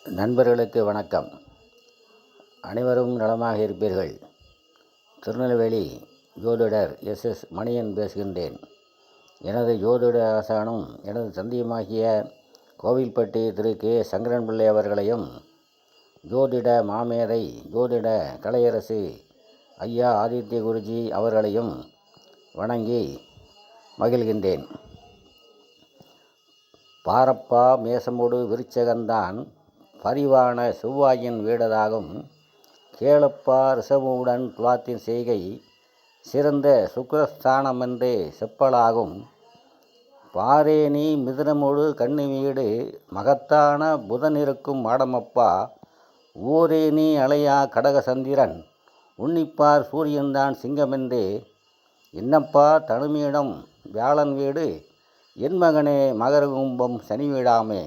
நண்பர்களுக்கு வணக்கம். அனைவரும் நலமாக இருப்பீர்கள். திருநெல்வேலி ஜோதிடர் எஸ் மணியன் பேசுகின்றேன். எனது ஜோதிட ஆசானும் எனது தந்தையுமாகிய கோவில்பட்டி திரு கே சங்கரன் பிள்ளை அவர்களையும், ஜோதிட மாமேதை ஜோதிட கலையரசு ஐயா ஆதித்ய குருஜி அவர்களையும் வணங்கி மகிழ்கின்றேன். பாரப்பா மேசமோடு விருச்சகந்தான் பரிவான செவ்வாயின் வீடதாகும். கேளப்பா ரிஷபமுடன் துலாத்தின் செய்கை சிறந்த சுக்கிரஸ்தானமென்றே செப்பலாகும். பாரேனி மிதுனமோடு கன்னி வீடு மகத்தான புதன் இருக்கும் மாடமப்பா. ஓரேனி அலையா கடக சந்திரன் உன்னிப்பார் சூரியன்தான் சிங்கமென்றே. என்னப்பா தனுமீடம் வியாழன் வீடு என் மகனே மகரகும்பம் சனி வீடாமே.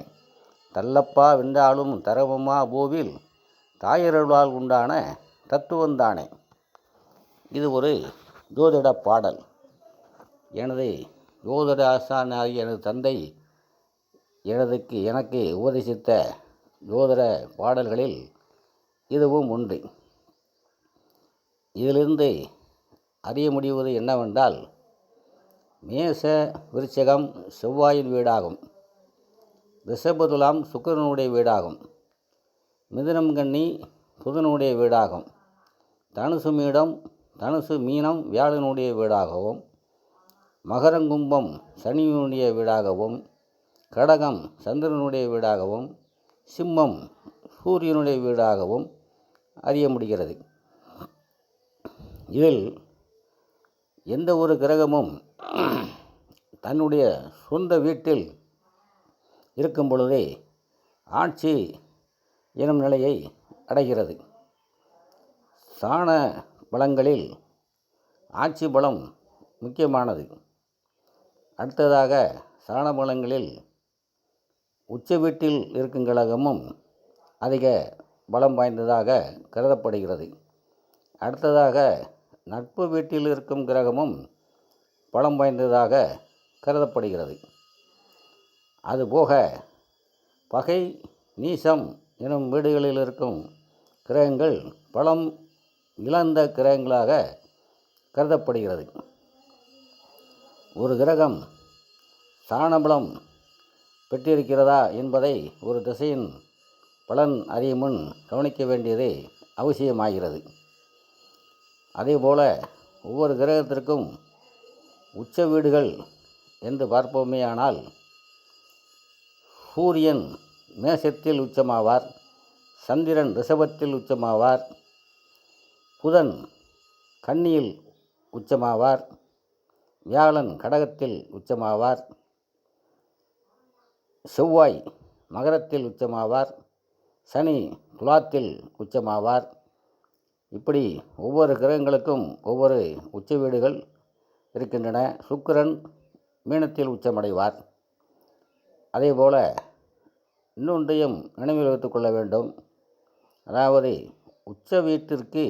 தள்ளப்பா வென்றாலும் தரவமா பூவில் தாயருளால் உண்டான தத்துவந்தானே. இது ஒரு ஜோதிட பாடல். எனது ஜோதிட ஆசானாகிய எனது தந்தை எனக்கு உபதேசித்த ஜோதிட பாடல்களில் இதுவும் ஒன்று. இதிலிருந்து அறிய முடிவது என்னவென்றால், மேச விருச்சகம் செவ்வாயின் வீடாகும். ரிஷபதுலாம் சுக்கிரனுடைய வீடாகும். மிதுனம் கன்னி புதனுடைய வீடாகும். தனுசு மீனம் வியாழனுடைய வீடாகவும், மகரங்கும்பம் சனியினுடைய வீடாகவும், கடகம் சந்திரனுடைய வீடாகவும், சிம்மம் சூரியனுடைய வீடாகவும் அறிய முடிகிறது. இதில் எந்த ஒரு கிரகமும் தன்னுடைய சொந்த வீட்டில் இருக்கும் பொழுதே ஆட்சி எனும் நிலையை அடைகிறது. சாண பலங்களில் ஆட்சி பலம் முக்கியமானது. அடுத்ததாக சாண பலங்களில் உச்ச வீட்டில் இருக்கும் கிரகமும் அதிக பலம் வாய்ந்ததாக கருதப்படுகிறது. அடுத்ததாக நட்பு வீட்டில் இருக்கும் கிரகமும் பலம் வாய்ந்ததாக கருதப்படுகிறது. அதுபோக பகை நீசம் எனும் வீடுகளில் இருக்கும் கிரகங்கள் பலம் இழந்த கிரகங்களாக கருதப்படுகிறது. ஒரு கிரகம் சாணபலம் பெற்றிருக்கிறதா என்பதை ஒரு திசையின் பலன் அறியும் முன் கவனிக்க வேண்டியது அவசியமாகிறது. அதேபோல ஒவ்வொரு கிரகத்திற்கும் உச்ச வீடுகள் என்று பார்ப்போமேயானால், சூரியன் மேசத்தில் உச்சமாவார், சந்திரன் ரிஷபத்தில் உச்சமாவார், புதன் கன்னியில் உச்சமாவார், வியாழன் கடகத்தில் உச்சமாவார், செவ்வாய் மகரத்தில் உச்சமாவார், சனி துலாத்தில் உச்சமாவார். இப்படி ஒவ்வொரு கிரகங்களுக்கும் ஒவ்வொரு உச்ச வீடுகள் இருக்கின்றன. சுக்கிரன் மீனத்தில் உச்சமடைவார். அதேபோல இன்னொன்றையும் நினைவில் வைத்துக் கொள்ள வேண்டும். அதாவது உச்ச வீட்டிற்கு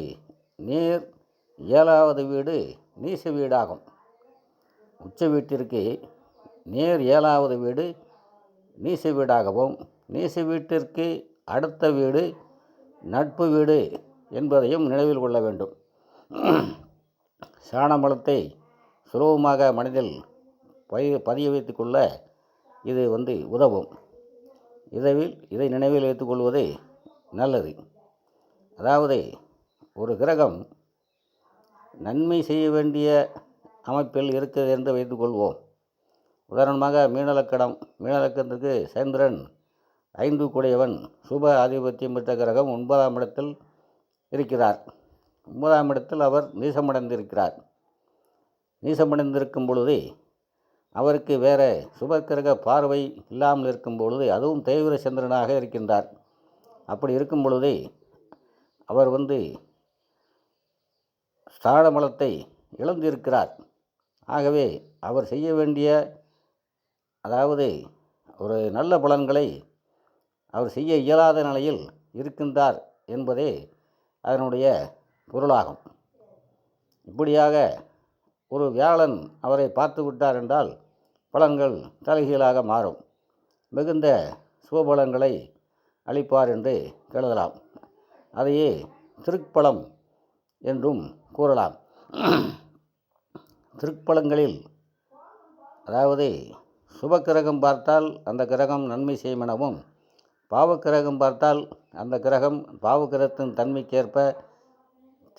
நேர் 7வது வீடு நீச வீடாகும். உச்ச வீட்டிற்கு நேர் 7வது வீடு நீச வீடாகவும், நீச வீட்டிற்கு அடுத்த வீடு நட்பு வீடு என்பதையும் நினைவில் கொள்ள வேண்டும். சாணபலத்தை சுலபமாக மனதில் பதிய வைத்து கொள்ள இது உதவும். இதை நினைவில் வைத்துக்கொள்வது நல்லது. அதாவது ஒரு கிரகம் நன்மை செய்ய வேண்டிய அமைப்பில் இருக்கிறது என்று வைத்துக்கொள்வோம். உதாரணமாக மீனலக்கணத்திற்கு சந்திரன் 5 கூடையவன் சுப ஆதிபத்தியம் பெற்ற கிரகம் 9ஆம் இடத்தில் இருக்கிறார். 9ஆம் இடத்தில் அவர் நீசமடைந்திருக்கிறார். நீசமடைந்திருக்கும் பொழுது அவருக்கு வேறு சுபக்கிரக பார்வை இல்லாமல் இருக்கும் பொழுது, அதுவும் தேவிர சந்திரனாக இருக்கின்றார். அப்படி இருக்கும் பொழுது அவர் ஸ்தானபலத்தை இழந்திருக்கிறார். ஆகவே அவர் செய்ய வேண்டிய, அதாவது ஒரு நல்ல பலன்களை அவர் செய்ய இயலாத நிலையில் இருக்கின்றார் என்பதே அதனுடைய பொருளாகும். இப்படியாக ஒரு வியாழன் அவரை பார்த்து விட்டார் என்றால் பலன்கள் தலைகீழாக மாறும். மிகுந்த சுபபலன்களை அளிப்பார் என்று கருதலாம். அதையே திருப்பலம் என்றும் கூறலாம். திருப்பலங்களில் அதாவது சுபக்கிரகம் பார்த்தால் அந்த கிரகம் நன்மை செய்யும் எனவும், பாவக்கிரகம் பார்த்தால் அந்த கிரகம் பாவக்கிரகத்தின் தன்மைக்கேற்ப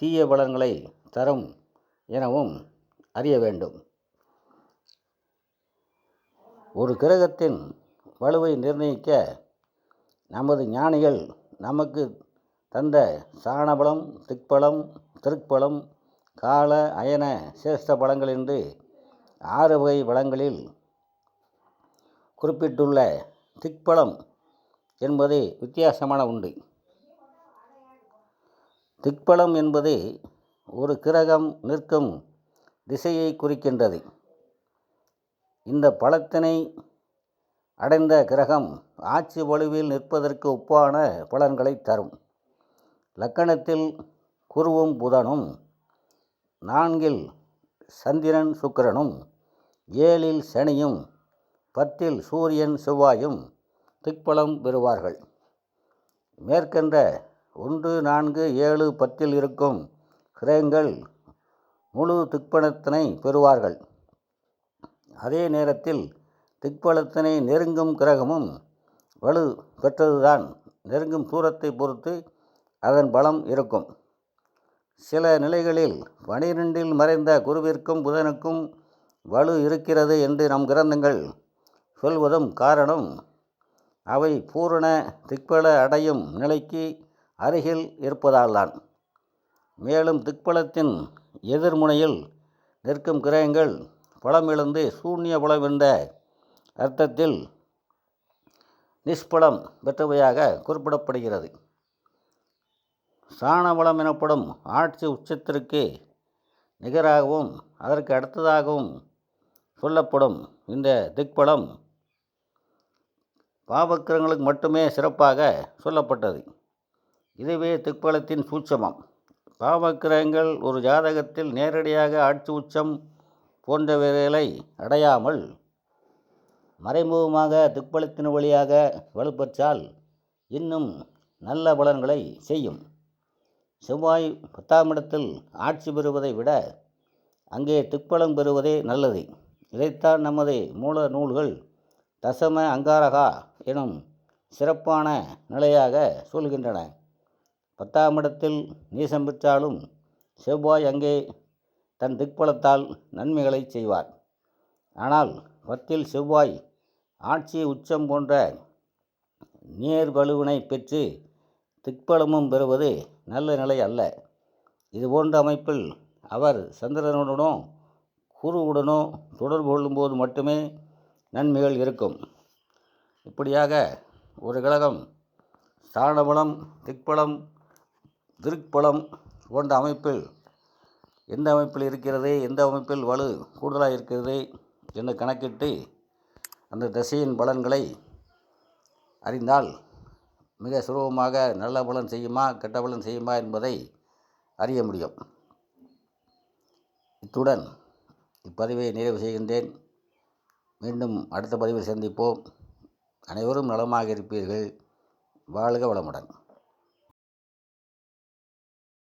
தீய பலன்களை தரும் எனவும் அறிய வேண்டும். ஒரு கிரகத்தின் வலுவை நிர்ணயிக்க நமது ஞானிகள் நமக்கு தந்த சாணபலம், திக்பலம், திருப்பலம், கால, அயன, சேஷ்ட பலங்கள் என்று 6 வகை பலங்களில் குறிப்பிட்டுள்ள திக்பலம் என்பது வித்தியாசமான உண்டு. திக்பலம் என்பது ஒரு கிரகம் நிற்கும் திசையை குறிக்கின்றது. இந்த பலத்தினை அடைந்த கிரகம் ஆட்சி வலுவில் நிற்பதற்கு ஒப்பான பலன்களை தரும். லக்கணத்தில் குருவும் புதனும், 4 சந்திரன் சுக்கிரனும், 7 சனியும், 10 சூரியன் செவ்வாயும் திக்பலம் பெறுவார்கள். மேற்கண்ட 1, 4, 7, 10 இருக்கும் கிரகங்கள் முழு திக்பலத்தினை பெறுவார்கள். அதே நேரத்தில் திக்பலத்தினை நெருங்கும் கிரகமும் வலு பெற்றதுதான். நெருங்கும் தூரத்தை பொறுத்து அதன் பலம் இருக்கும். சில நிலைகளில் 12 மறைந்த குருவிற்கும் புதனுக்கும் வலு இருக்கிறது என்று நம் கிரந்தங்கள் சொல்வதும் காரணம் அவை பூரண திக்பல அடையும் நிலைக்கு அருகில் இருப்பதால்தான். மேலும் திக்பலத்தின் எதிர்முனையில் நிற்கும் கிரகங்கள் பலமிழந்து சூன்ய பலம் என்ற அர்த்தத்தில் நிஷ்பலம் பெற்றவையாக குறிப்பிடப்படுகிறது. சாணபலம் எனப்படும் ஆட்சி உச்சத்திற்கு நிகராகவும் அதற்கு அடுத்ததாகவும் சொல்லப்படும் இந்த திக்பலம் பாவக்கிரகங்களுக்கு மட்டுமே சிறப்பாக சொல்லப்பட்டது. இதுவே திக்பலத்தின் சூட்சமம். பாவக்கிரகங்கள் ஒரு ஜாதகத்தில் நேரடியாக ஆட்சி உச்சம் போன்றவைகளை அடையாமல் மறைமுகமாக திக்பலத்தின் வழியாக வலுப்பெற்றால் இன்னும் நல்ல பலன்களை செய்யும். செவ்வாய் 10ஆம் இடத்தில் ஆட்சி பெறுவதை விட அங்கே திக்பலம் பெறுவதே நல்லது. இதைத்தான் நமது மூல நூல்கள் தசம அங்காரகா எனும் சிறப்பான நிலையாக சொல்கின்றன. 10ஆம் இடத்தில் நீசம் பெற்றாலும் செவ்வாய் அங்கே தன் திக்பலத்தால் நன்மைகளை செய்வார். ஆனால் 10 செவ்வாய் ஆட்சி உச்சம் போன்ற நேர் வலுவினை பெற்று திக்பலமும் பெறுவது நல்ல நிலை அல்ல. இதுபோன்ற அமைப்பில் அவர் சந்திரனுடனோ குருவுடனோ தொடர்பு கொள்ளும்போது மட்டுமே நன்மைகள் இருக்கும். இப்படியாக ஒரு கிரகம் சாணபலம், திக்பலம், திருப்பலம் போன்ற அமைப்பில் எந்த அமைப்பில் இருக்கிறது, எந்த அமைப்பில் வலு கூடுதலாக இருக்கிறது என்று கணக்கிட்டு அந்த திசையின் பலன்களை அறிந்தால் மிக சுலபமாக நல்ல பலன் செய்யுமா கெட்ட பலன் செய்யுமா என்பதை அறிய முடியும். இத்துடன் இப்பதிவை நிறைவு செய்கின்றேன். மீண்டும் அடுத்த பதிவில் சந்திப்போம். அனைவரும் நலமாக இருப்பீர்கள். வாழ்க வளமுடன்.